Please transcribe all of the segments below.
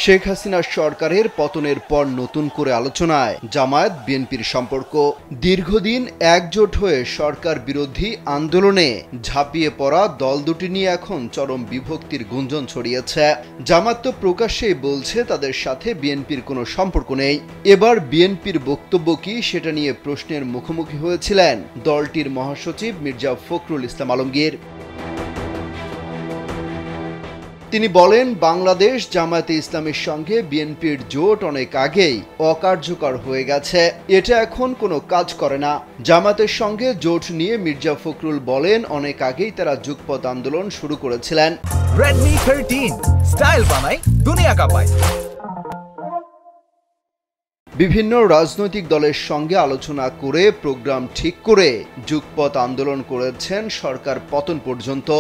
শেখ হাসিনা সরকারের পতনের পর নতুন করে আলোচনায় জামায়াত বিএনপির সম্পর্ক। দীর্ঘদিন একজোট হয়ে সরকার বিরোধী আন্দোলনে ঝাঁপিয়ে পড়া দল দুটি নিয়ে এখন চরম বিভক্তির গুঞ্জন ছড়িয়েছে। জামায়াত তো প্রকাশ্যেই বলছে তাদের সাথে বিএনপির কোনো সম্পর্ক নেই। এবার বিএনপির বক্তব্য কি সেটা নিয়ে প্রশ্নের মুখোমুখি হয়েছিলেন দলটির মহাসচিব মির্জা ফখরুল ইসলাম আলমগীর। তিনি বলেন, বাংলাদেশ জামায়াতে ইসলামীর সঙ্গে বিএনপির জোট অনেক আগেই অকার্যকর হয়ে গেছে, এটা এখন কোনো কাজ করে না। জামায়াতের সঙ্গে জোট নিয়ে মির্জা ফখরুল বলেন, অনেক আগেই তারা যুগপৎ আন্দোলন শুরু করেছিলেন। Redmi 13 স্টাইল বানাই দুনিয়া কাঁপায়। বিভিন্ন রাজনৈতিক দলের সঙ্গে আলোচনা করে প্রোগ্রাম ঠিক করে যুগপৎ আন্দোলন করেছেন সরকার পতন পর্যন্ত।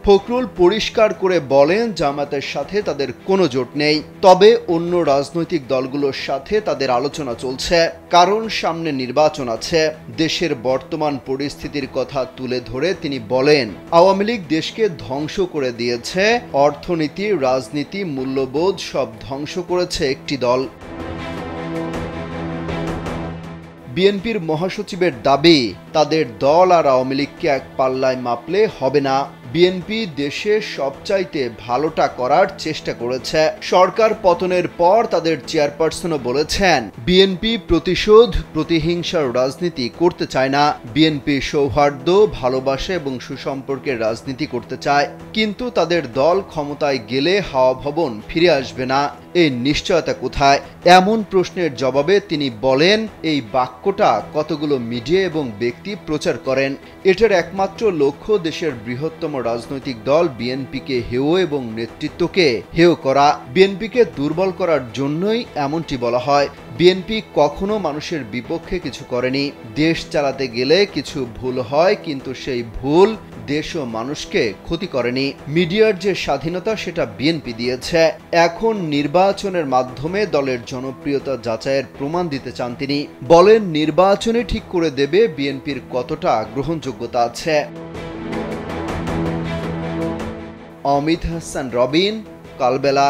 ফখরুল পরিষ্কার করে বলেন, জামায়াতের সাথে তাদের কোনো জোট নেই, তবে অন্য রাজনৈতিক দলগুলোর সাথে তাদের আলোচনা চলছে, কারণ সামনে নির্বাচন আছে। দেশের বর্তমান পরিস্থিতির কথা তুলে ধরে তিনি বলেন, আওয়ামী লীগ দেশকে ধ্বংস করে দিয়েছে, অর্থনীতি, রাজনীতি, মূল্যবোধ সব ধ্বংস করেছে একটি দল। বিএনপির মহাসচিবের দাবি, তাদের দল আর আওয়ামী লীগকে এক পাল্লায় মাপলে হবে না। বিএনপি দেশের সবচাইতে ভালোটা করার চেষ্টা করেছে। সরকার পতনের পর তাদের চেয়ারপারসনও বলেছেন, বিএনপি প্রতিশোধ, প্রতিহিংসার রাজনীতি করতে চায় না। বিএনপি সৌহার্দ্য, ভালোবাসা এবং সুসম্পর্কের রাজনীতি করতে চায়, কিন্তু তাদের দল ক্ষমতায় গেলে হাওয়া ভবন ফিরে আসবে না। এই নিশ্চয়তা কোথায়? এমন প্রশ্নের জবাবে তিনি বলেন, এই বাক্যটা কতগুলো মিডিয়া এবং ব্যক্তি প্রচার করেন। এটার একমাত্র লক্ষ্য দেশের বৃহত্তম রাজনৈতিক দল বিএনপিকে হেয় এবং নেতৃত্বকে হেয় করা। বিএনপিকে দুর্বল করার জন্যই এমনটি বলা হয়। বিএনপি কখনো মানুষের বিপক্ষে কিছু করেনি। দেশ চালাতে গেলে কিছু ভুল হয়, কিন্তু সেই ভুল দেশ ও মানুষকে ক্ষতি করেনি। মিডিয়ার যে স্বাধীনতা সেটা বিএনপি দিয়েছে। এখন নির্বাচনের মাধ্যমে দলের জনপ্রিয়তা যাচাইয়ের প্রমাণ দিতে চান তিনি। বলেন, নির্বাচনে ঠিক করে দেবে বিএনপির কতটা গ্রহণযোগ্যতা আছে। অমিত হাসান রবিন, কালবেলা।